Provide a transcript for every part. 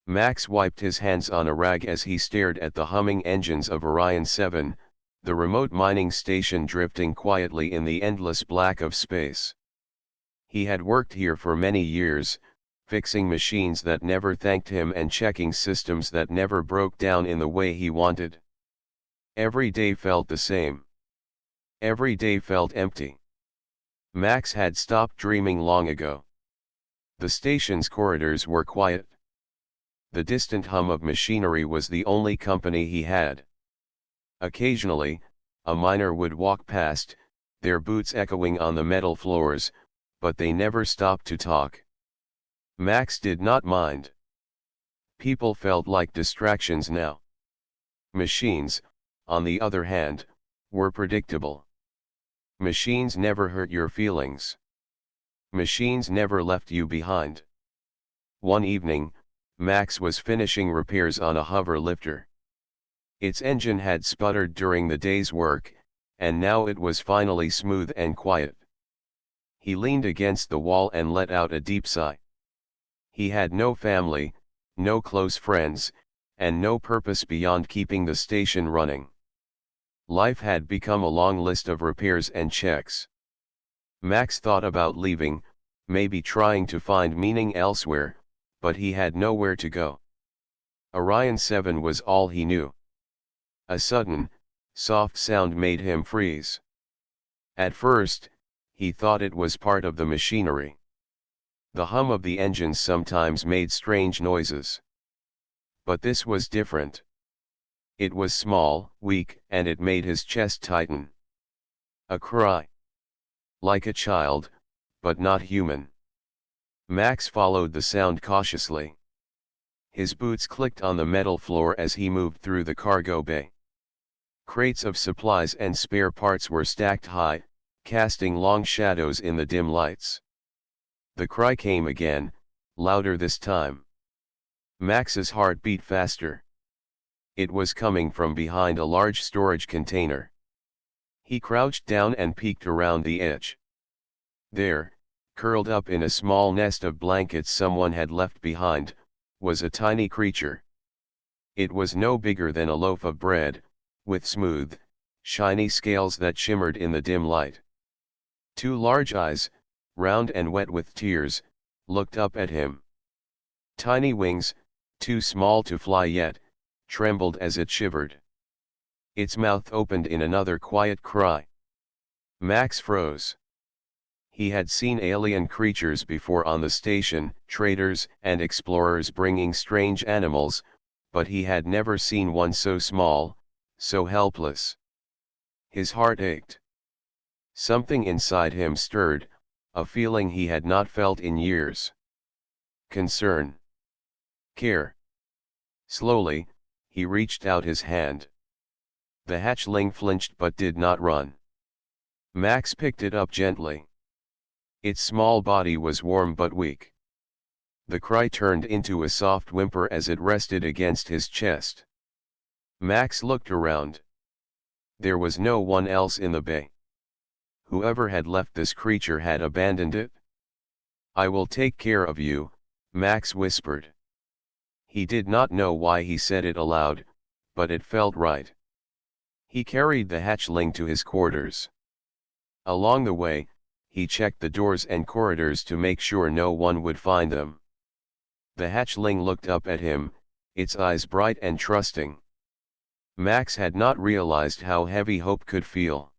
Max wiped his hands on a rag as he stared at the humming engines of Orion 7, the remote mining station drifting quietly in the endless black of space. He had worked here for many years, fixing machines that never thanked him and checking systems that never broke down in the way he wanted. Every day felt the same. Every day felt empty. Max had stopped dreaming long ago. The station's corridors were quiet. The distant hum of machinery was the only company he had. Occasionally, a miner would walk past, their boots echoing on the metal floors, but they never stopped to talk. Max did not mind. People felt like distractions now. Machines, on the other hand, were predictable. Machines never hurt your feelings. Machines never left you behind. One evening, Max was finishing repairs on a hover lifter. Its engine had sputtered during the day's work, and now it was finally smooth and quiet. He leaned against the wall and let out a deep sigh. He had no family, no close friends, and no purpose beyond keeping the station running. Life had become a long list of repairs and checks. Max thought about leaving, maybe trying to find meaning elsewhere, but he had nowhere to go. Orion 7 was all he knew. A sudden, soft sound made him freeze. At first, he thought it was part of the machinery. The hum of the engines sometimes made strange noises. But this was different. It was small, weak, and it made his chest tighten. A cry. Like a child, but not human. Max followed the sound cautiously. His boots clicked on the metal floor as he moved through the cargo bay. Crates of supplies and spare parts were stacked high, casting long shadows in the dim lights. The cry came again, louder this time. Max's heart beat faster. It was coming from behind a large storage container. He crouched down and peeked around the edge. There, curled up in a small nest of blankets someone had left behind, was a tiny creature. It was no bigger than a loaf of bread, with smooth, shiny scales that shimmered in the dim light. Two large eyes, round and wet with tears, looked up at him. Tiny wings, too small to fly yet, trembled as it shivered. Its mouth opened in another quiet cry. Max froze. He had seen alien creatures before on the station, traders and explorers bringing strange animals, but he had never seen one so small, so helpless. His heart ached. Something inside him stirred, a feeling he had not felt in years. Concern. Care. Slowly, he reached out his hand. The hatchling flinched but did not run. Max picked it up gently. Its small body was warm but weak. The cry turned into a soft whimper as it rested against his chest. Max looked around. There was no one else in the bay. Whoever had left this creature had abandoned it. "I will take care of you," Max whispered. He did not know why he said it aloud, but it felt right. He carried the hatchling to his quarters. Along the way, he checked the doors and corridors to make sure no one would find them. The hatchling looked up at him, its eyes bright and trusting. Max had not realized how heavy hope could feel.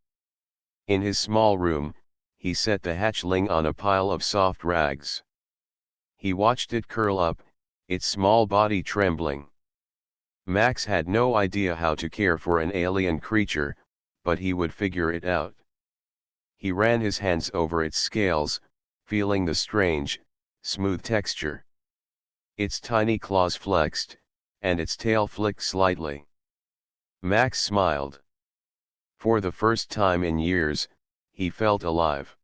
In his small room, he set the hatchling on a pile of soft rags. He watched it curl up, its small body trembling. Max had no idea how to care for an alien creature, but he would figure it out. He ran his hands over its scales, feeling the strange, smooth texture. Its tiny claws flexed, and its tail flicked slightly. Max smiled. For the first time in years, he felt alive.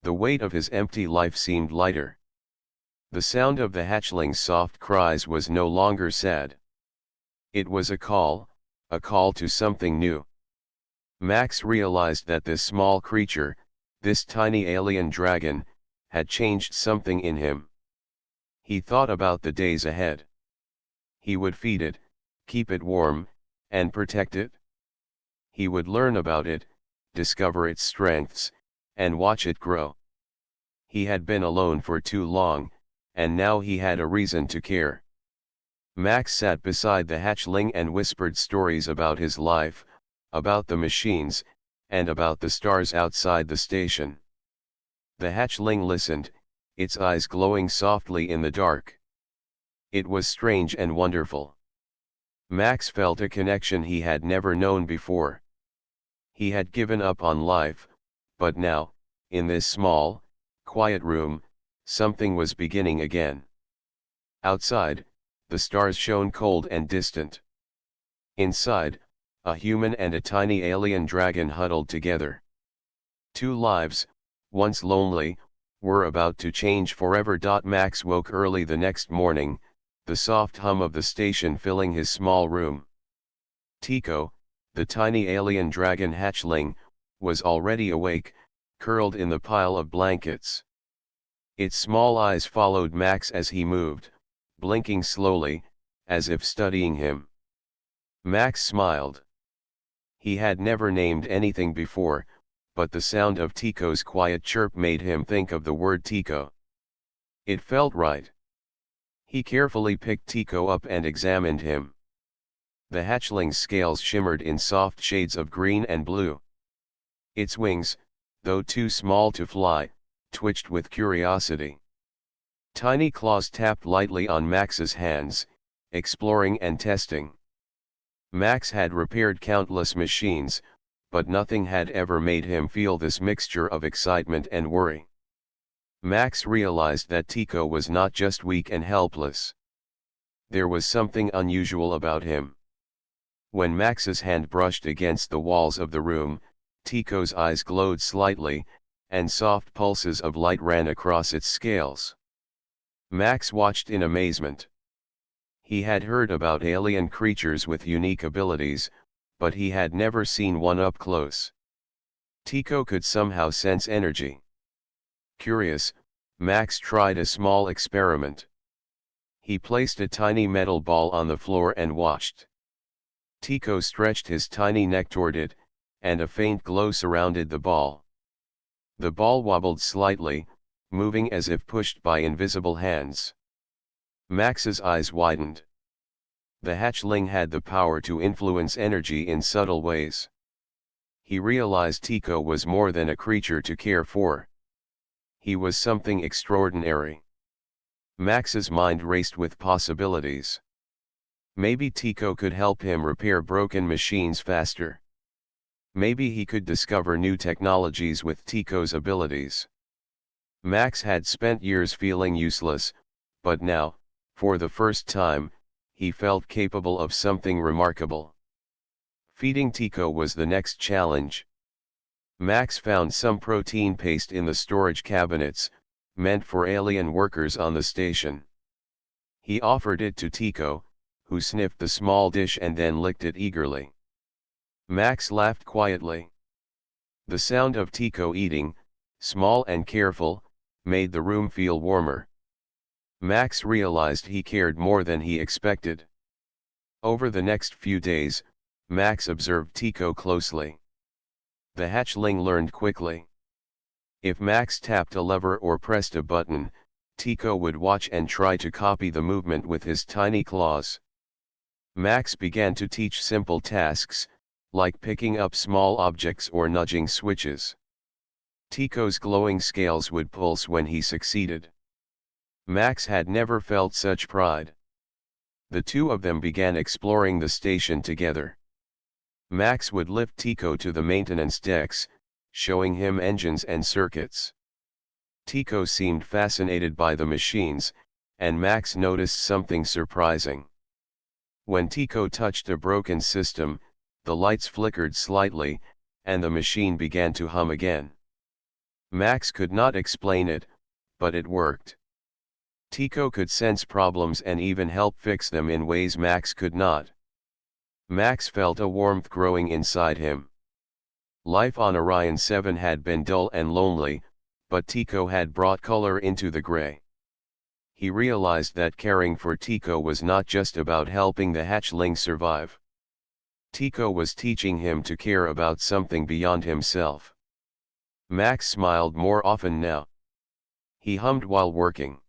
The weight of his empty life seemed lighter. The sound of the hatchling's soft cries was no longer sad. It was a call to something new. Max realized that this small creature, this tiny alien dragon, had changed something in him. He thought about the days ahead. He would feed it, keep it warm, and protect it. He would learn about it, discover its strengths, and watch it grow. He had been alone for too long, and now he had a reason to care. Max sat beside the hatchling and whispered stories about his life, about the machines, and about the stars outside the station. The hatchling listened, its eyes glowing softly in the dark. It was strange and wonderful. Max felt a connection he had never known before. He had given up on life, but now, in this small, quiet room, something was beginning again. Outside, the stars shone cold and distant. Inside, a human and a tiny alien dragon huddled together. Two lives, once lonely, were about to change forever. Max woke early the next morning, the soft hum of the station filling his small room. Tico, the tiny alien dragon hatchling, was already awake, curled in the pile of blankets. Its small eyes followed Max as he moved, blinking slowly, as if studying him. Max smiled. He had never named anything before, but the sound of Tico's quiet chirp made him think of the word Tico. It felt right. He carefully picked Tico up and examined him. The hatchling's scales shimmered in soft shades of green and blue. Its wings, though too small to fly, twitched with curiosity. Tiny claws tapped lightly on Max's hands, exploring and testing. Max had repaired countless machines, but nothing had ever made him feel this mixture of excitement and worry. Max realized that Tico was not just weak and helpless. There was something unusual about him. When Max's hand brushed against the walls of the room, Tico's eyes glowed slightly, and soft pulses of light ran across its scales. Max watched in amazement. He had heard about alien creatures with unique abilities, but he had never seen one up close. Tico could somehow sense energy. Curious, Max tried a small experiment. He placed a tiny metal ball on the floor and watched. Tico stretched his tiny neck toward it, and a faint glow surrounded the ball. The ball wobbled slightly, moving as if pushed by invisible hands. Max's eyes widened. The hatchling had the power to influence energy in subtle ways. He realized Tico was more than a creature to care for. He was something extraordinary. Max's mind raced with possibilities. Maybe Tico could help him repair broken machines faster. Maybe he could discover new technologies with Tico's abilities. Max had spent years feeling useless, but now, for the first time, he felt capable of something remarkable. Feeding Tico was the next challenge. Max found some protein paste in the storage cabinets, meant for alien workers on the station. He offered it to Tico, who sniffed the small dish and then licked it eagerly. Max laughed quietly. The sound of Tico eating, small and careful, made the room feel warmer. Max realized he cared more than he expected. Over the next few days, Max observed Tico closely. The hatchling learned quickly. If Max tapped a lever or pressed a button, Tico would watch and try to copy the movement with his tiny claws. Max began to teach simple tasks, like picking up small objects or nudging switches. Tico's glowing scales would pulse when he succeeded. Max had never felt such pride. The two of them began exploring the station together. Max would lift Tico to the maintenance decks, showing him engines and circuits. Tico seemed fascinated by the machines, and Max noticed something surprising. When Tico touched a broken system, the lights flickered slightly, and the machine began to hum again. Max could not explain it, but it worked. Tico could sense problems and even help fix them in ways Max could not. Max felt a warmth growing inside him. Life on Orion 7 had been dull and lonely, but Tico had brought color into the gray. He realized that caring for Tico was not just about helping the hatchling survive. Tico was teaching him to care about something beyond himself. Max smiled more often now. He hummed while working.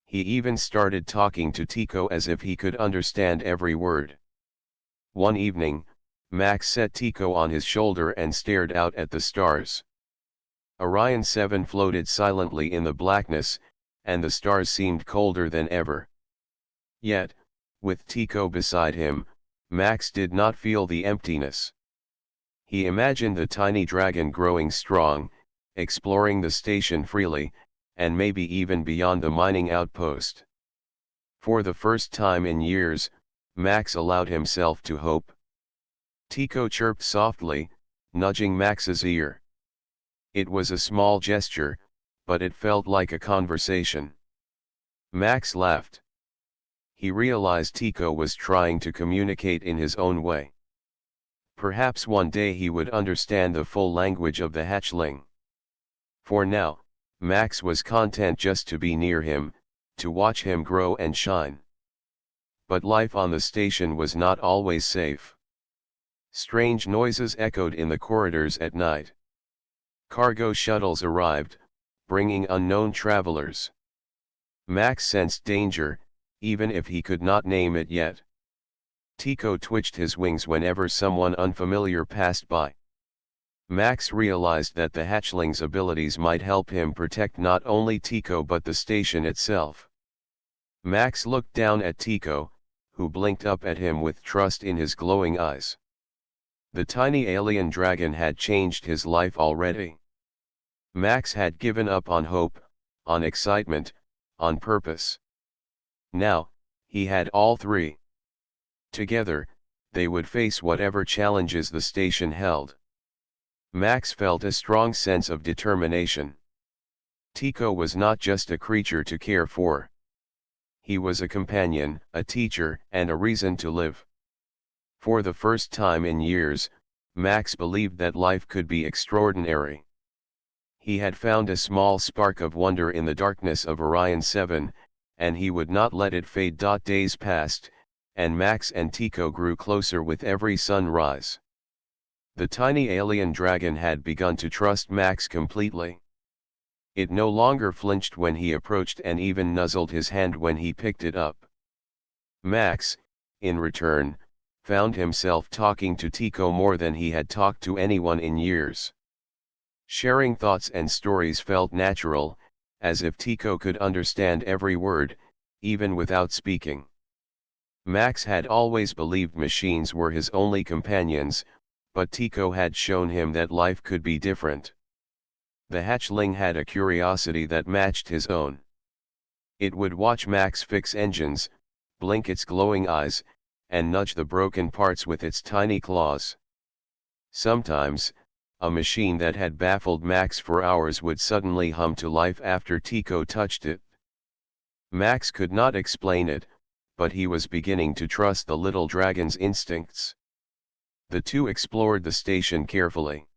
He even started talking to Tico as if he could understand every word. One evening, Max set Tico on his shoulder and stared out at the stars. Orion 7 floated silently in the blackness, and the stars seemed colder than ever. Yet, with Tico beside him, Max did not feel the emptiness. He imagined the tiny dragon growing strong, exploring the station freely, and maybe even beyond the mining outpost. For the first time in years, Max allowed himself to hope. Tico chirped softly, nudging Max's ear. It was a small gesture, but it felt like a conversation. Max laughed. He realized Tico was trying to communicate in his own way. Perhaps one day he would understand the full language of the hatchling. For now, Max was content just to be near him, to watch him grow and shine. But life on the station was not always safe. Strange noises echoed in the corridors at night. Cargo shuttles arrived, bringing unknown travelers. Max sensed danger, even if he could not name it yet. Tico twitched his wings whenever someone unfamiliar passed by. Max realized that the hatchling's abilities might help him protect not only Tico but the station itself. Max looked down at Tico, who blinked up at him with trust in his glowing eyes. The tiny alien dragon had changed his life already. Max had given up on hope, on excitement, on purpose. Now, he had all three. Together, they would face whatever challenges the station held. Max felt a strong sense of determination. Tico was not just a creature to care for. He was a companion, a teacher, and a reason to live. For the first time in years, Max believed that life could be extraordinary. He had found a small spark of wonder in the darkness of Orion 7, and he would not let it fade. Days passed, and Max and Tico grew closer with every sunrise. The tiny alien dragon had begun to trust Max completely. It no longer flinched when he approached and even nuzzled his hand when he picked it up. Max, in return, found himself talking to Tico more than he had talked to anyone in years. Sharing thoughts and stories felt natural, as if Tico could understand every word, even without speaking. Max had always believed machines were his only companions, but Tico had shown him that life could be different. The hatchling had a curiosity that matched his own. It would watch Max fix engines, blink its glowing eyes, and nudge the broken parts with its tiny claws. Sometimes, a machine that had baffled Max for hours would suddenly hum to life after Tico touched it. Max could not explain it, but he was beginning to trust the little dragon's instincts. The two explored the station carefully.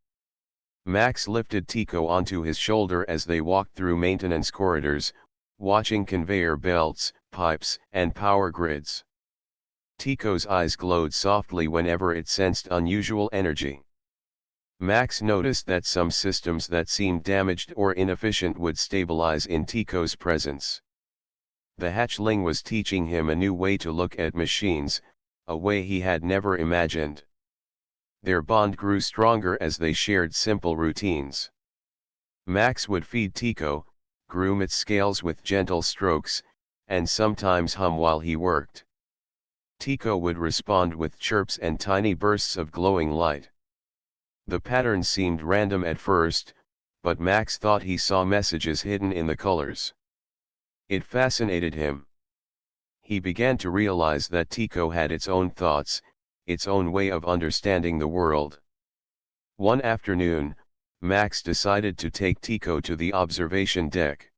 Max lifted Tico onto his shoulder as they walked through maintenance corridors, watching conveyor belts, pipes, and power grids. Tico's eyes glowed softly whenever it sensed unusual energy. Max noticed that some systems that seemed damaged or inefficient would stabilize in Tico's presence. The hatchling was teaching him a new way to look at machines, a way he had never imagined. Their bond grew stronger as they shared simple routines. Max would feed Tico, groom its scales with gentle strokes, and sometimes hum while he worked. Tico would respond with chirps and tiny bursts of glowing light. The pattern seemed random at first, but Max thought he saw messages hidden in the colors. It fascinated him. He began to realize that Tico had its own thoughts, its own way of understanding the world. One afternoon, Max decided to take Tico to the observation deck.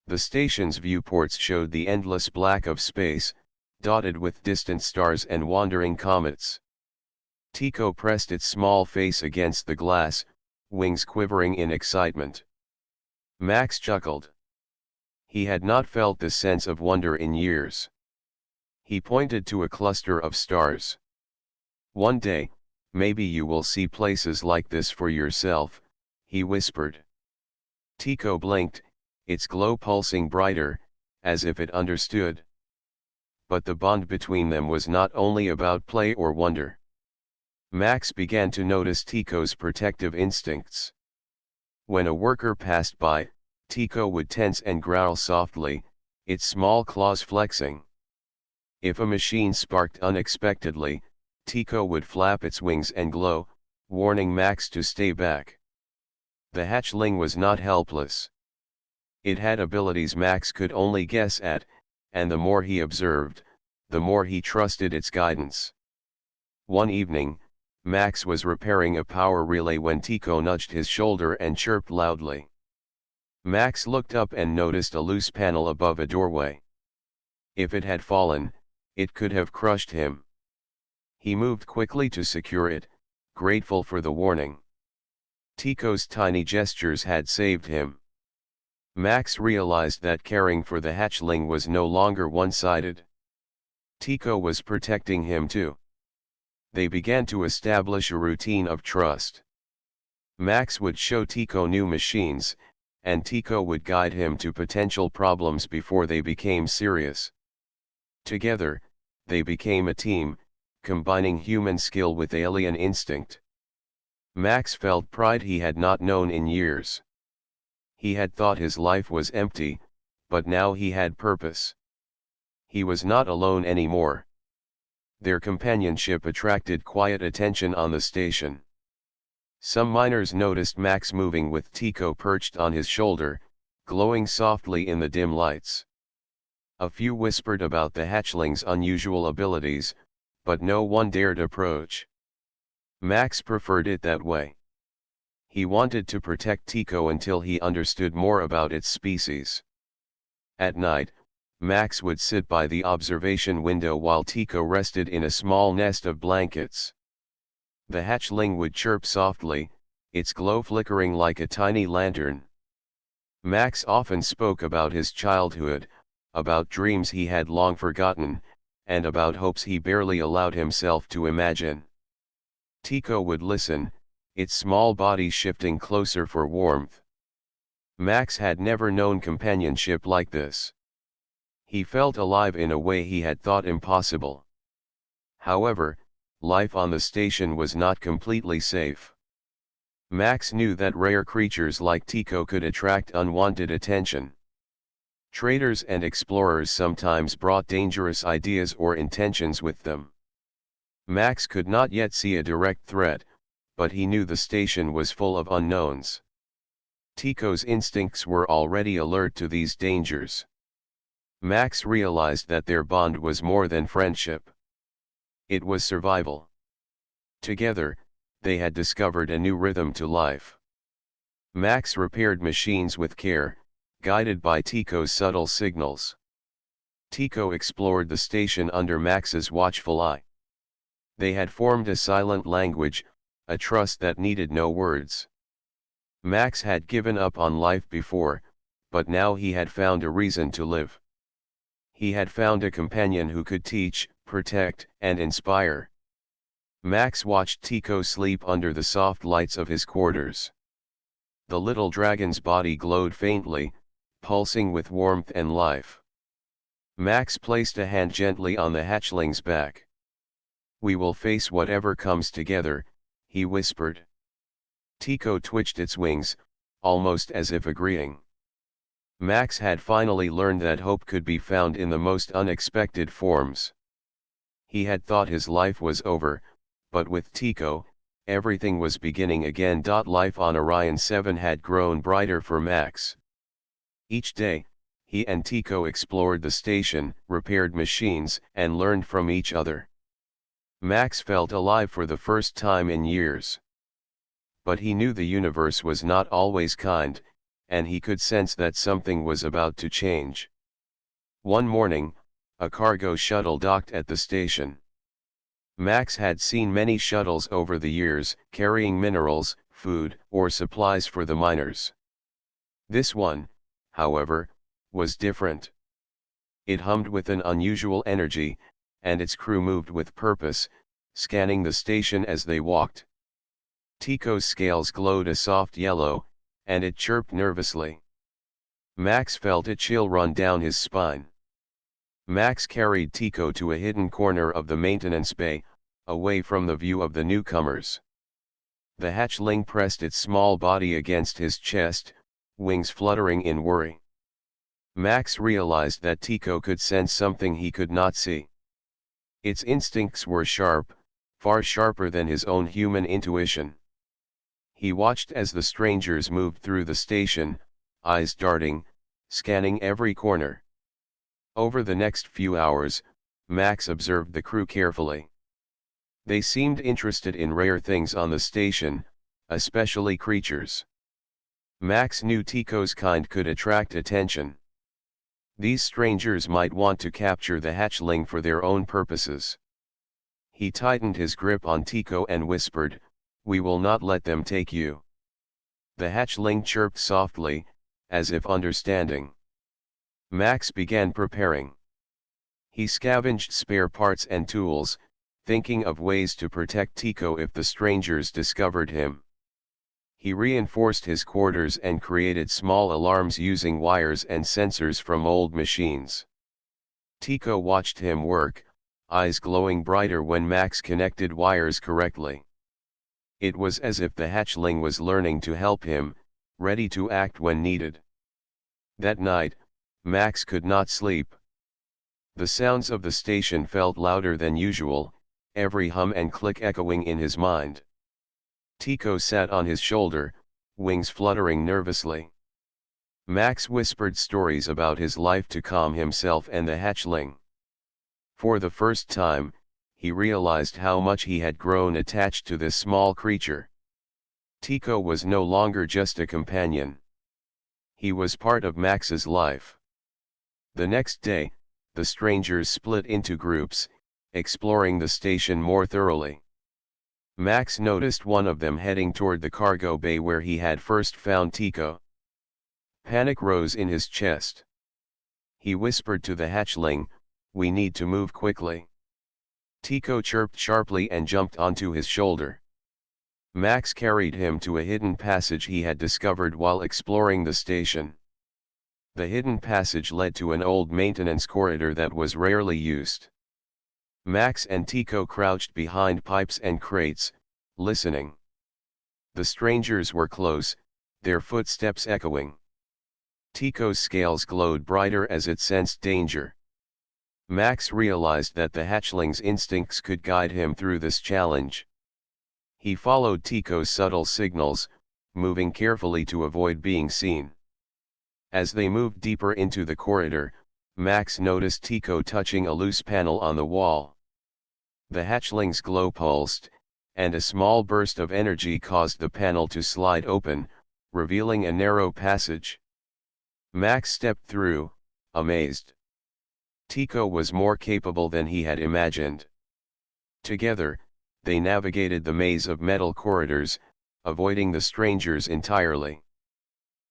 The station's viewports showed the endless black of space, dotted with distant stars and wandering comets. Tico pressed its small face against the glass, wings quivering in excitement. Max chuckled. He had not felt this sense of wonder in years. He pointed to a cluster of stars. "One day, maybe you will see places like this for yourself," he whispered. Tycho blinked, its glow pulsing brighter, as if it understood. But the bond between them was not only about play or wonder. Max began to notice Tycho's protective instincts. When a worker passed by, Tycho would tense and growl softly, its small claws flexing. If a machine sparked unexpectedly, Tycho would flap its wings and glow, warning Max to stay back. The hatchling was not helpless. It had abilities Max could only guess at, and the more he observed, the more he trusted its guidance. One evening, Max was repairing a power relay when Tycho nudged his shoulder and chirped loudly. Max looked up and noticed a loose panel above a doorway. If it had fallen, it could have crushed him. He moved quickly to secure it, grateful for the warning. Tycho's tiny gestures had saved him. Max realized that caring for the hatchling was no longer one-sided. Tycho was protecting him too. They began to establish a routine of trust. Max would show Tycho new machines, and Tycho would guide him to potential problems before they became serious. Together, they became a team, combining human skill with alien instinct. Max felt pride he had not known in years. He had thought his life was empty, but now he had purpose. He was not alone anymore. Their companionship attracted quiet attention on the station. Some miners noticed Max moving with Tycho perched on his shoulder, glowing softly in the dim lights. A few whispered about the hatchling's unusual abilities, but no one dared approach. Max preferred it that way. He wanted to protect Tycho until he understood more about its species. At night, Max would sit by the observation window while Tycho rested in a small nest of blankets. The hatchling would chirp softly, its glow flickering like a tiny lantern. Max often spoke about his childhood, about dreams he had long forgotten, and about hopes he barely allowed himself to imagine. Tycho would listen, its small body shifting closer for warmth. Max had never known companionship like this. He felt alive in a way he had thought impossible. However, life on the station was not completely safe. Max knew that rare creatures like Tycho could attract unwanted attention. Traders and explorers sometimes brought dangerous ideas or intentions with them. Max could not yet see a direct threat, but he knew the station was full of unknowns. Tycho's instincts were already alert to these dangers. Max realized that their bond was more than friendship. It was survival. Together, they had discovered a new rhythm to life. Max repaired machines with care, guided by Tycho's subtle signals. Tycho explored the station under Max's watchful eye. They had formed a silent language, a trust that needed no words. Max had given up on life before, but now he had found a reason to live. He had found a companion who could teach, protect, and inspire. Max watched Tycho sleep under the soft lights of his quarters. The little dragon's body glowed faintly, pulsing with warmth and life. Max placed a hand gently on the hatchling's back. "We will face whatever comes together," he whispered. Tycho twitched its wings, almost as if agreeing. Max had finally learned that hope could be found in the most unexpected forms. He had thought his life was over, but with Tycho, everything was beginning again. Life on Orion 7 had grown brighter for Max. Each day, he and Tycho explored the station, repaired machines, and learned from each other. Max felt alive for the first time in years. But he knew the universe was not always kind, and he could sense that something was about to change. One morning, a cargo shuttle docked at the station. Max had seen many shuttles over the years, carrying minerals, food, or supplies for the miners. This one, however, was different. It hummed with an unusual energy, and its crew moved with purpose, scanning the station as they walked. Tico's scales glowed a soft yellow, and it chirped nervously. Max felt a chill run down his spine. Max carried Tico to a hidden corner of the maintenance bay, away from the view of the newcomers. The hatchling pressed its small body against his chest, wings fluttering in worry. Max realized that Tico could sense something he could not see. Its instincts were sharp, far sharper than his own human intuition. He watched as the strangers moved through the station, eyes darting, scanning every corner. Over the next few hours, Max observed the crew carefully. They seemed interested in rare things on the station, especially creatures. Max knew Tico's kind could attract attention. These strangers might want to capture the hatchling for their own purposes. He tightened his grip on Tico and whispered, "We will not let them take you." The hatchling chirped softly, as if understanding. Max began preparing. He scavenged spare parts and tools, thinking of ways to protect Tico if the strangers discovered him. He reinforced his quarters and created small alarms using wires and sensors from old machines. Tico watched him work, eyes glowing brighter when Max connected wires correctly. It was as if the hatchling was learning to help him, ready to act when needed. That night, Max could not sleep. The sounds of the station felt louder than usual, every hum and click echoing in his mind. Tico sat on his shoulder, wings fluttering nervously. Max whispered stories about his life to calm himself and the hatchling. For the first time, he realized how much he had grown attached to this small creature. Tico was no longer just a companion. He was part of Max's life. The next day, the strangers split into groups, exploring the station more thoroughly. Max noticed one of them heading toward the cargo bay where he had first found Tico. Panic rose in his chest. He whispered to the hatchling, "We need to move quickly." Tico chirped sharply and jumped onto his shoulder. Max carried him to a hidden passage he had discovered while exploring the station. The hidden passage led to an old maintenance corridor that was rarely used. Max and Tico crouched behind pipes and crates, listening. The strangers were close, their footsteps echoing. Tico's scales glowed brighter as it sensed danger. Max realized that the hatchling's instincts could guide him through this challenge. He followed Tico's subtle signals, moving carefully to avoid being seen. As they moved deeper into the corridor, Max noticed Tico touching a loose panel on the wall. The hatchling's glow pulsed, and a small burst of energy caused the panel to slide open, revealing a narrow passage. Max stepped through, amazed. Tico was more capable than he had imagined. Together, they navigated the maze of metal corridors, avoiding the strangers entirely.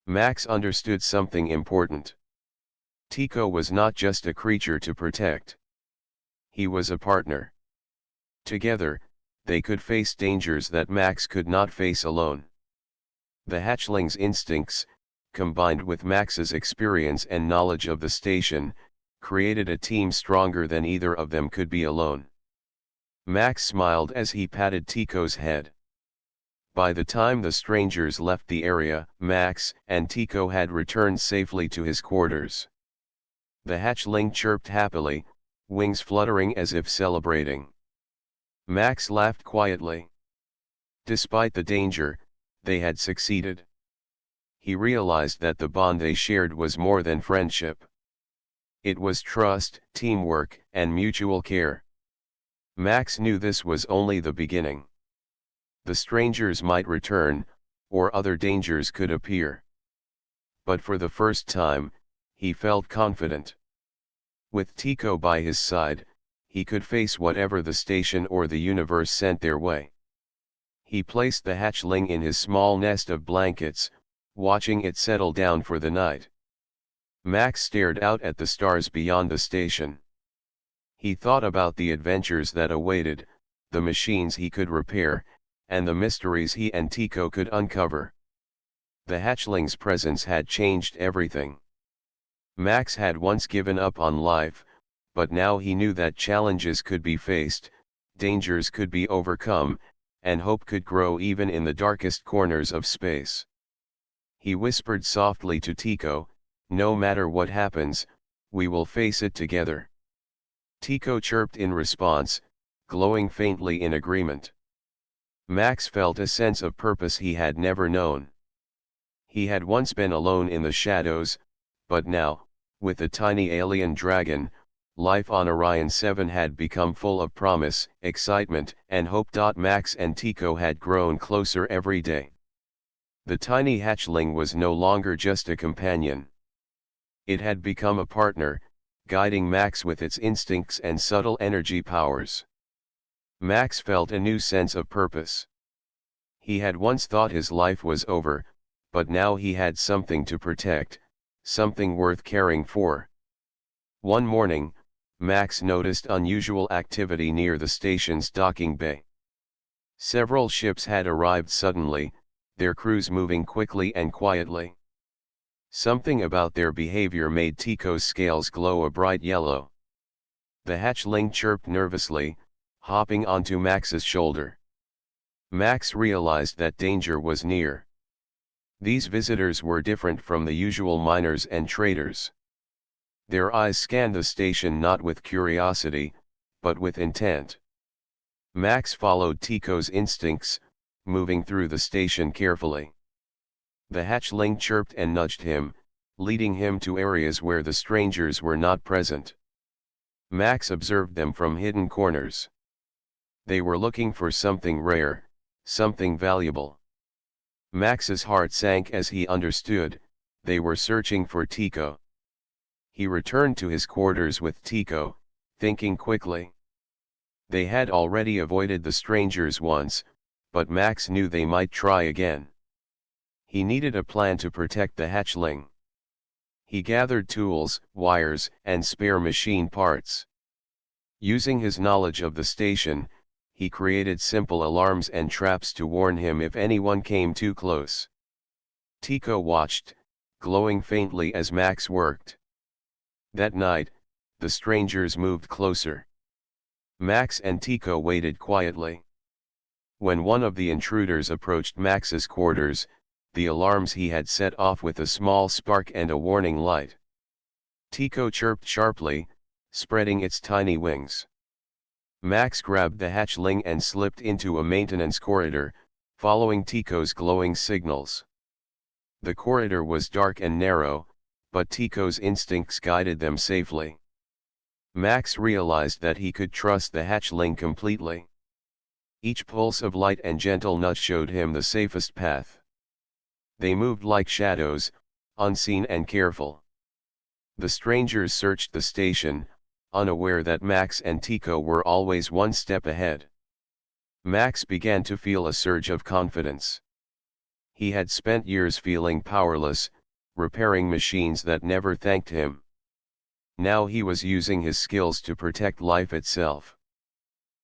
Max understood something important. Tico was not just a creature to protect. He was a partner. Together, they could face dangers that Max could not face alone. The hatchling's instincts, combined with Max's experience and knowledge of the station, created a team stronger than either of them could be alone. Max smiled as he patted Tico's head. By the time the strangers left the area, Max and Tico had returned safely to his quarters. The hatchling chirped happily, wings fluttering as if celebrating. Max laughed quietly. Despite the danger, they had succeeded. He realized that the bond they shared was more than friendship. It was trust, teamwork, and mutual care. Max knew this was only the beginning. The strangers might return, or other dangers could appear. But for the first time, he felt confident. With Tico by his side, he could face whatever the station or the universe sent their way. He placed the hatchling in his small nest of blankets, watching it settle down for the night. Max stared out at the stars beyond the station. He thought about the adventures that awaited, the machines he could repair, and the mysteries he and Tico could uncover. The hatchling's presence had changed everything. Max had once given up on life, but now he knew that challenges could be faced, dangers could be overcome, and hope could grow even in the darkest corners of space. He whispered softly to Tico, "No matter what happens, we will face it together." Tico chirped in response, glowing faintly in agreement. Max felt a sense of purpose he had never known. He had once been alone in the shadows, but now, with the tiny alien dragon, life on Orion 7 had become full of promise, excitement, and hope. Max and Tico had grown closer every day. The tiny hatchling was no longer just a companion. It had become a partner, guiding Max with its instincts and subtle energy powers. Max felt a new sense of purpose. He had once thought his life was over, but now he had something to protect, something worth caring for. One morning, Max noticed unusual activity near the station's docking bay. Several ships had arrived suddenly, their crews moving quickly and quietly. Something about their behavior made Tico's scales glow a bright yellow. The hatchling chirped nervously, hopping onto Max's shoulder. Max realized that danger was near. These visitors were different from the usual miners and traders. Their eyes scanned the station not with curiosity, but with intent. Max followed Tico's instincts, moving through the station carefully. The hatchling chirped and nudged him, leading him to areas where the strangers were not present. Max observed them from hidden corners. They were looking for something rare, something valuable. Max's heart sank as he understood, they were searching for Tico. He returned to his quarters with Tico, thinking quickly. They had already avoided the strangers once, but Max knew they might try again. He needed a plan to protect the hatchling. He gathered tools, wires, and spare machine parts. Using his knowledge of the station, he created simple alarms and traps to warn him if anyone came too close. Tico watched, glowing faintly as Max worked. That night, the strangers moved closer. Max and Tico waited quietly. When one of the intruders approached Max's quarters, the alarms he had set off with a small spark and a warning light. Tico chirped sharply, spreading its tiny wings. Max grabbed the hatchling and slipped into a maintenance corridor, following Tico's glowing signals. The corridor was dark and narrow, but Tico's instincts guided them safely. Max realized that he could trust the hatchling completely. Each pulse of light and gentle nudge showed him the safest path. They moved like shadows, unseen and careful. The strangers searched the station, unaware that Max and Tico were always one step ahead. Max began to feel a surge of confidence. He had spent years feeling powerless, repairing machines that never thanked him. Now he was using his skills to protect life itself.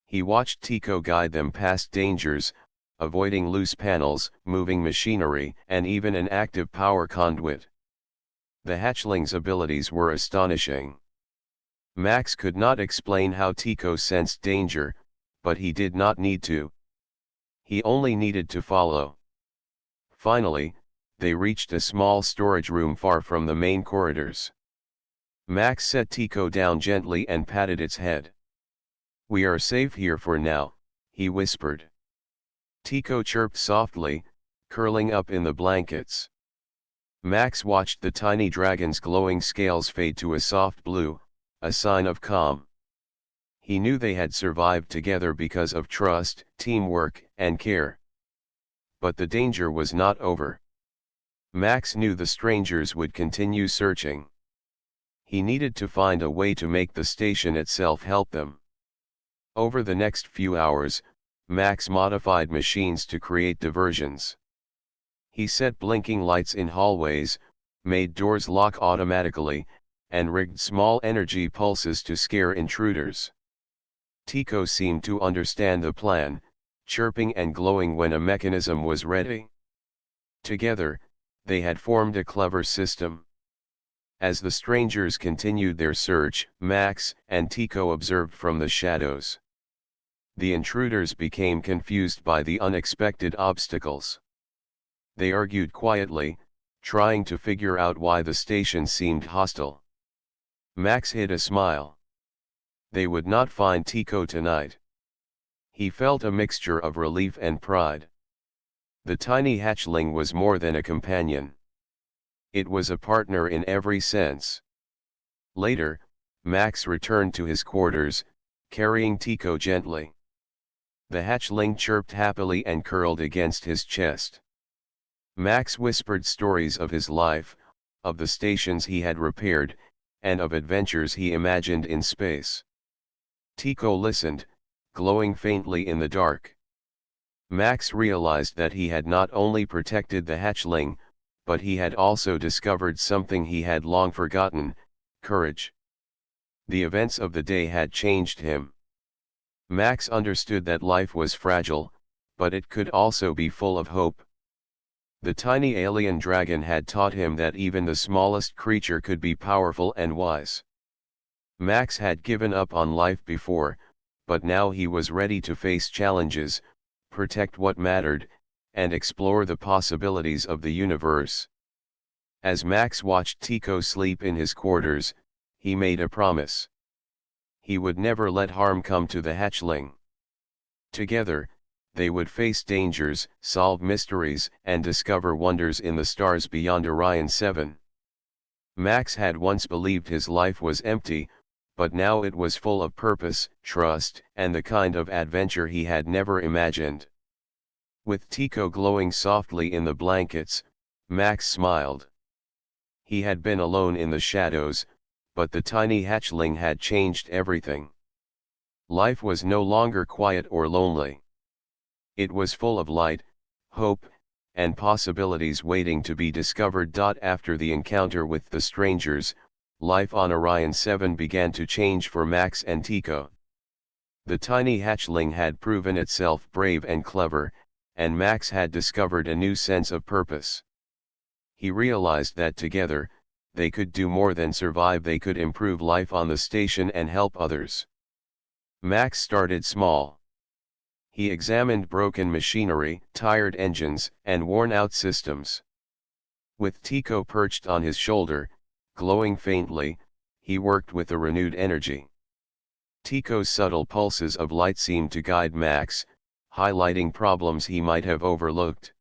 He watched Tico guide them past dangers, avoiding loose panels, moving machinery, and even an active power conduit. The hatchling's abilities were astonishing. Max could not explain how Tico sensed danger, but he did not need to. He only needed to follow. Finally, they reached a small storage room far from the main corridors. Max set Tico down gently and patted its head. "We are safe here for now," he whispered. Tico chirped softly, curling up in the blankets. Max watched the tiny dragon's glowing scales fade to a soft blue, a sign of calm. He knew they had survived together because of trust, teamwork, and care. But the danger was not over. Max knew the strangers would continue searching. He needed to find a way to make the station itself help them. Over the next few hours, Max modified machines to create diversions. He set blinking lights in hallways, made doors lock automatically, and rigged small energy pulses to scare intruders. Tico seemed to understand the plan, chirping and glowing when a mechanism was ready. Together, they had formed a clever system. As the strangers continued their search, Max and Tico observed from the shadows. The intruders became confused by the unexpected obstacles. They argued quietly, trying to figure out why the station seemed hostile. Max hid a smile. They would not find Tico tonight. He felt a mixture of relief and pride. The tiny hatchling was more than a companion. It was a partner in every sense. Later, Max returned to his quarters, carrying Tico gently. The hatchling chirped happily and curled against his chest. Max whispered stories of his life, of the stations he had repaired, and of adventures he imagined in space. Tico listened, glowing faintly in the dark. Max realized that he had not only protected the hatchling, but he had also discovered something he had long forgotten: courage. The events of the day had changed him. Max understood that life was fragile, but it could also be full of hope. The tiny alien dragon had taught him that even the smallest creature could be powerful and wise. Max had given up on life before, but now he was ready to face challenges, protect what mattered, and explore the possibilities of the universe. As Max watched Tico sleep in his quarters, he made a promise. He would never let harm come to the hatchling. Together, they would face dangers, solve mysteries, and discover wonders in the stars beyond Orion 7. Max had once believed his life was empty, but now it was full of purpose, trust, and the kind of adventure he had never imagined. With Tico glowing softly in the blankets, Max smiled. He had been alone in the shadows, but the tiny hatchling had changed everything. Life was no longer quiet or lonely. It was full of light, hope, and possibilities waiting to be discovered. After the encounter with the strangers, life on Orion 7 began to change for Max and Tico. The tiny hatchling had proven itself brave and clever, and Max had discovered a new sense of purpose. He realized that together, they could do more than survive. They could improve life on the station and help others. Max started small. He examined broken machinery, tired engines, and worn-out systems. With Tico perched on his shoulder, glowing faintly, he worked with a renewed energy. Tico's subtle pulses of light seemed to guide Max, highlighting problems he might have overlooked.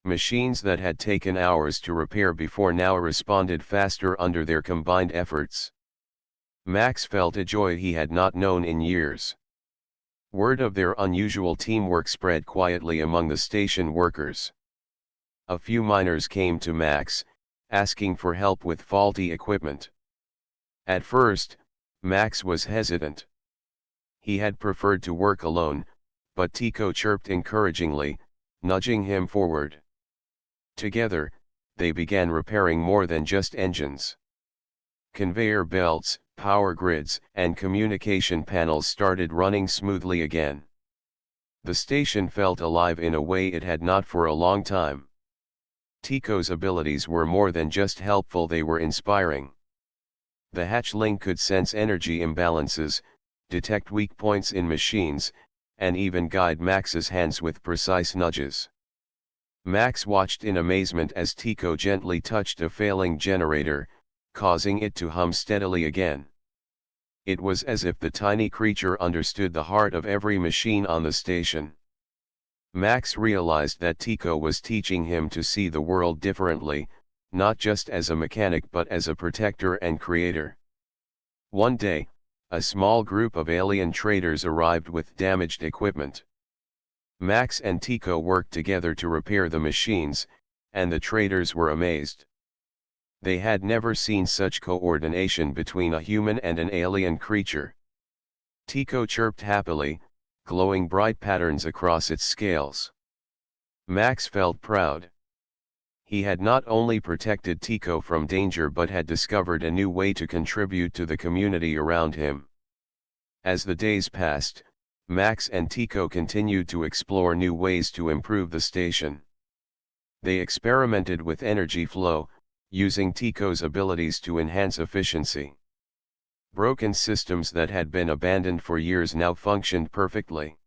Machines that had taken hours to repair before now responded faster under their combined efforts. Max felt a joy he had not known in years. Word of their unusual teamwork spread quietly among the station workers. A few miners came to Max, asking for help with faulty equipment. At first, Max was hesitant. He had preferred to work alone, but Tico chirped encouragingly, nudging him forward. Together, they began repairing more than just engines. Conveyor belts, power grids, and communication panels started running smoothly again. The station felt alive in a way it had not for a long time. Tico's abilities were more than just helpful, they were inspiring. The hatchling could sense energy imbalances, detect weak points in machines, and even guide Max's hands with precise nudges. Max watched in amazement as Tico gently touched a failing generator, causing it to hum steadily again. It was as if the tiny creature understood the heart of every machine on the station. Max realized that Tico was teaching him to see the world differently, not just as a mechanic but as a protector and creator. One day, a small group of alien traders arrived with damaged equipment. Max and Tico worked together to repair the machines, and the traders were amazed. They had never seen such coordination between a human and an alien creature. Tico chirped happily, glowing bright patterns across its scales. Max felt proud. He had not only protected Tico from danger but had discovered a new way to contribute to the community around him. As the days passed, Max and Tico continued to explore new ways to improve the station. They experimented with energy flow, using Tico's abilities to enhance efficiency. Broken systems that had been abandoned for years now functioned perfectly.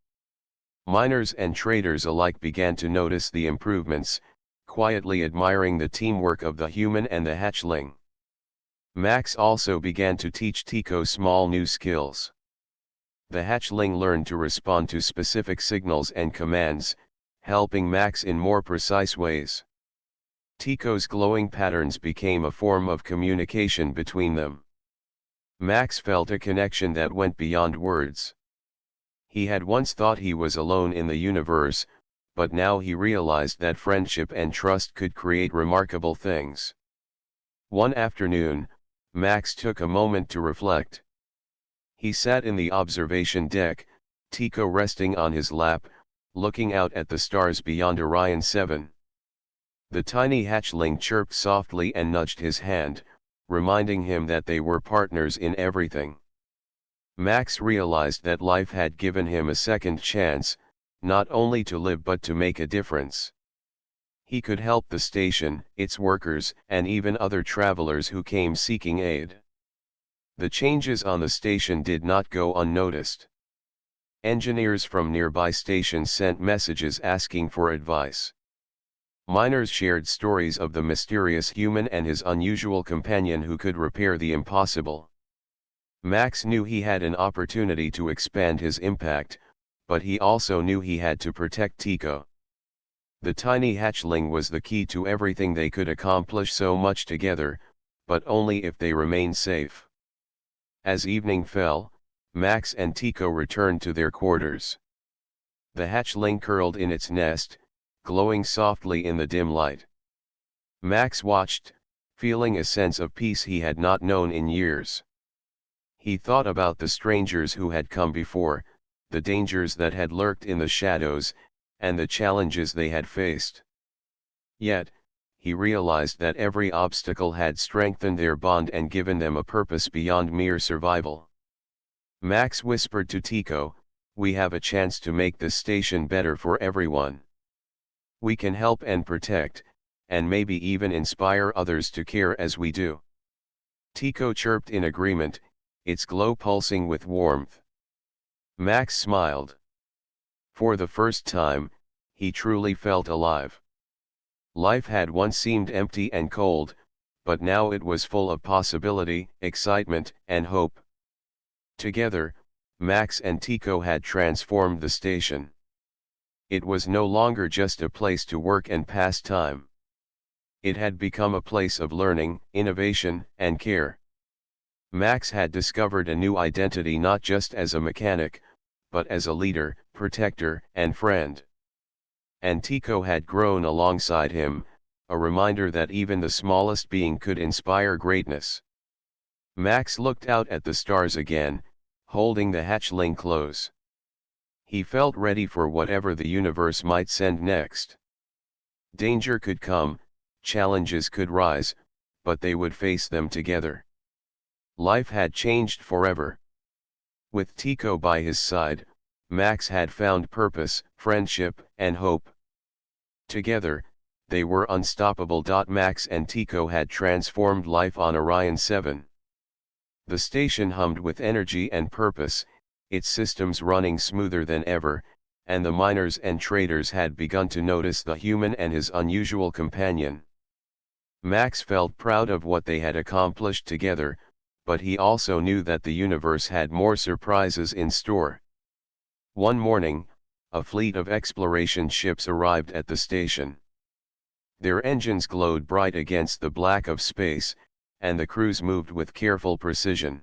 Miners and traders alike began to notice the improvements, quietly admiring the teamwork of the human and the hatchling. Max also began to teach Tico small new skills. The hatchling learned to respond to specific signals and commands, helping Max in more precise ways. Tico's glowing patterns became a form of communication between them. Max felt a connection that went beyond words. He had once thought he was alone in the universe, but now he realized that friendship and trust could create remarkable things. One afternoon, Max took a moment to reflect. He sat in the observation deck, Tico resting on his lap, looking out at the stars beyond Orion 7. The tiny hatchling chirped softly and nudged his hand, reminding him that they were partners in everything. Max realized that life had given him a second chance, not only to live but to make a difference. He could help the station, its workers, and even other travelers who came seeking aid. The changes on the station did not go unnoticed. Engineers from nearby stations sent messages asking for advice. Miners shared stories of the mysterious human and his unusual companion who could repair the impossible. Max knew he had an opportunity to expand his impact, but he also knew he had to protect Tico. The tiny hatchling was the key to everything. They could accomplish so much together, but only if they remained safe. As evening fell, Max and Tico returned to their quarters. The hatchling curled in its nest, glowing softly in the dim light. Max watched, feeling a sense of peace he had not known in years. He thought about the strangers who had come before, the dangers that had lurked in the shadows, and the challenges they had faced. Yet, he realized that every obstacle had strengthened their bond and given them a purpose beyond mere survival. Max whispered to Tico, "We have a chance to make this station better for everyone. We can help and protect, and maybe even inspire others to care as we do." Tico chirped in agreement, its glow pulsing with warmth. Max smiled. For the first time, he truly felt alive. Life had once seemed empty and cold, but now it was full of possibility, excitement, and hope. Together, Max and Tico had transformed the station. It was no longer just a place to work and pass time. It had become a place of learning, innovation, and care. Max had discovered a new identity not just as a mechanic, but as a leader, protector, and friend. And Tico had grown alongside him, a reminder that even the smallest being could inspire greatness. Max looked out at the stars again, holding the hatchling close. He felt ready for whatever the universe might send next. Danger could come, challenges could rise, but they would face them together. Life had changed forever. With Tico by his side, Max had found purpose, friendship, and hope. Together, they were unstoppable. Max and Tico had transformed life on Orion 7. The station hummed with energy and purpose, its systems running smoother than ever, and the miners and traders had begun to notice the human and his unusual companion. Max felt proud of what they had accomplished together, but he also knew that the universe had more surprises in store. One morning, a fleet of exploration ships arrived at the station. Their engines glowed bright against the black of space, and the crews moved with careful precision.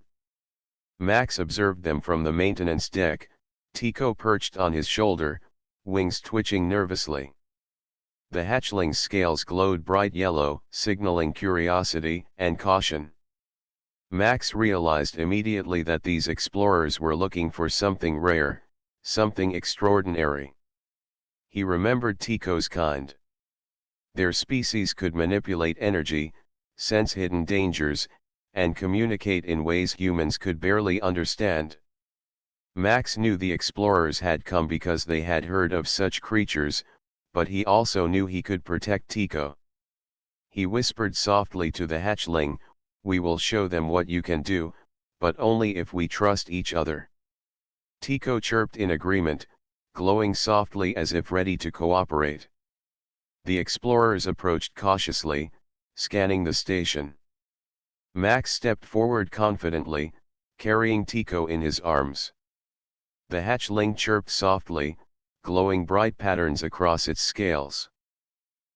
Max observed them from the maintenance deck, Tico perched on his shoulder, wings twitching nervously. The hatchling's scales glowed bright yellow, signaling curiosity and caution. Max realized immediately that these explorers were looking for something rare, something extraordinary. He remembered Tico's kind Their species could manipulate energy, sense hidden dangers, and communicate in ways humans could barely understand. Max knew the explorers had come because they had heard of such creatures, but he also knew he could protect Tico. He whispered softly to the hatchling, "We will show them what you can do, but only if we trust each other." Tico chirped in agreement, glowing softly as if ready to cooperate. The explorers approached cautiously, scanning the station. Max stepped forward confidently, carrying Tico in his arms. The hatchling chirped softly, glowing bright patterns across its scales.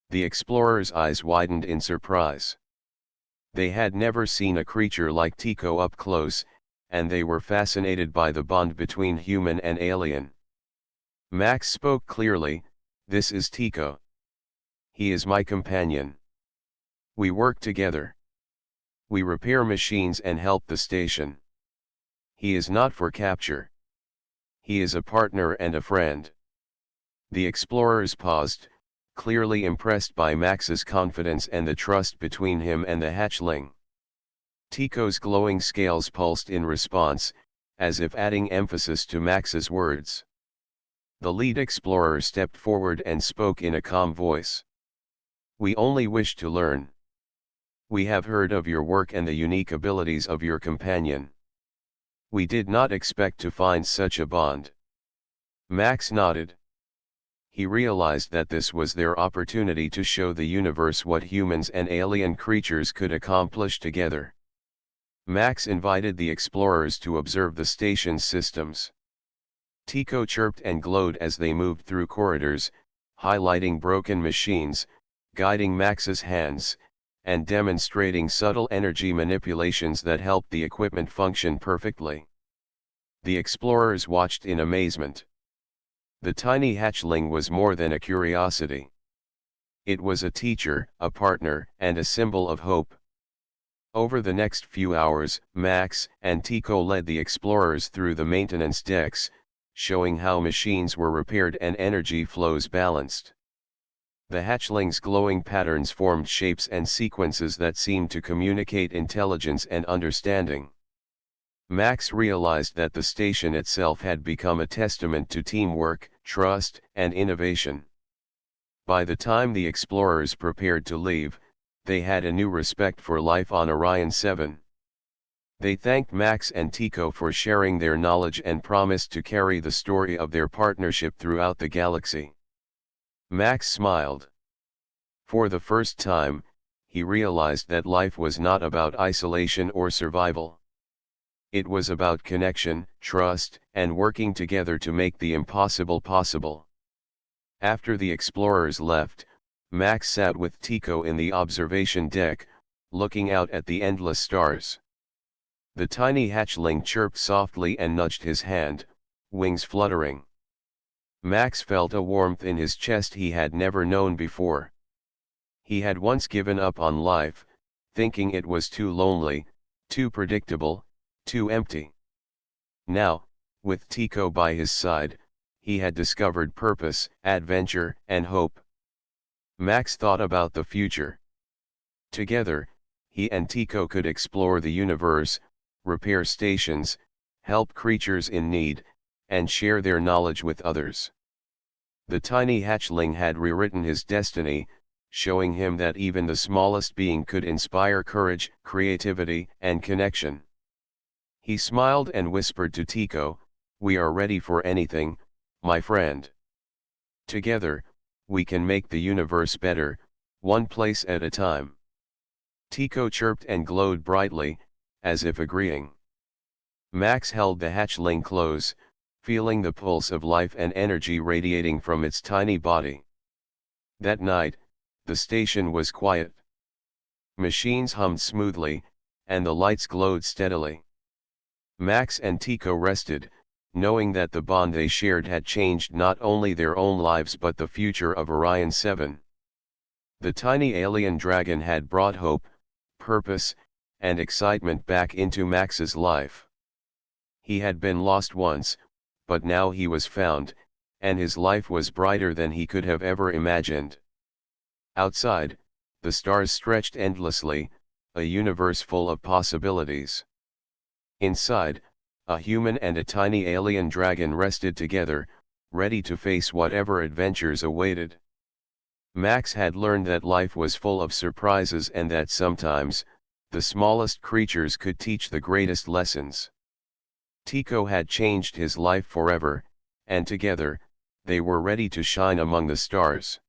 The explorers' eyes widened in surprise. They had never seen a creature like Tico up close, and they were fascinated by the bond between human and alien. Max spoke clearly, "This is Tico. He is my companion. We work together. We repair machines and help the station. He is not for capture. He is a partner and a friend." The explorers paused, clearly impressed by Max's confidence and the trust between him and the hatchling. Tico's glowing scales pulsed in response, as if adding emphasis to Max's words. The lead explorer stepped forward and spoke in a calm voice. "We only wish to learn. We have heard of your work and the unique abilities of your companion. We did not expect to find such a bond." Max nodded. He realized that this was their opportunity to show the universe what humans and alien creatures could accomplish together. Max invited the explorers to observe the station's systems. Tico chirped and glowed as they moved through corridors, highlighting broken machines, guiding Max's hands, and demonstrating subtle energy manipulations that helped the equipment function perfectly. The explorers watched in amazement. The tiny hatchling was more than a curiosity. It was a teacher, a partner, and a symbol of hope. Over the next few hours, Max and Tico led the explorers through the maintenance decks, showing how machines were repaired and energy flows balanced. The hatchling's glowing patterns formed shapes and sequences that seemed to communicate intelligence and understanding. Max realized that the station itself had become a testament to teamwork, trust, and innovation. By the time the explorers prepared to leave, they had a new respect for life on Orion 7. They thanked Max and Tico for sharing their knowledge and promised to carry the story of their partnership throughout the galaxy. Max smiled. For the first time, he realized that life was not about isolation or survival. It was about connection, trust, and working together to make the impossible possible. After the explorers left, Max sat with Tico in the observation deck, looking out at the endless stars. The tiny hatchling chirped softly and nudged his hand, wings fluttering. Max felt a warmth in his chest he had never known before. He had once given up on life, thinking it was too lonely, too predictable, too empty. Now, with Tico by his side, he had discovered purpose, adventure, and hope. Max thought about the future. Together, he and Tico could explore the universe, repair stations, help creatures in need, and share their knowledge with others. The tiny hatchling had rewritten his destiny, showing him that even the smallest being could inspire courage, creativity, and connection. He smiled and whispered to Tico, "We are ready for anything, my friend. Together, we can make the universe better, one place at a time." Tico chirped and glowed brightly, as if agreeing. Max held the hatchling close, feeling the pulse of life and energy radiating from its tiny body. That night, the station was quiet. Machines hummed smoothly, and the lights glowed steadily. Max and Tico rested, knowing that the bond they shared had changed not only their own lives but the future of Orion 7. The tiny alien dragon had brought hope, purpose, and excitement back into Max's life. He had been lost once, but now he was found, and his life was brighter than he could have ever imagined. Outside, the stars stretched endlessly, a universe full of possibilities. Inside, a human and a tiny alien dragon rested together, ready to face whatever adventures awaited. Max had learned that life was full of surprises and that sometimes, the smallest creatures could teach the greatest lessons. Tico had changed his life forever, and together, they were ready to shine among the stars.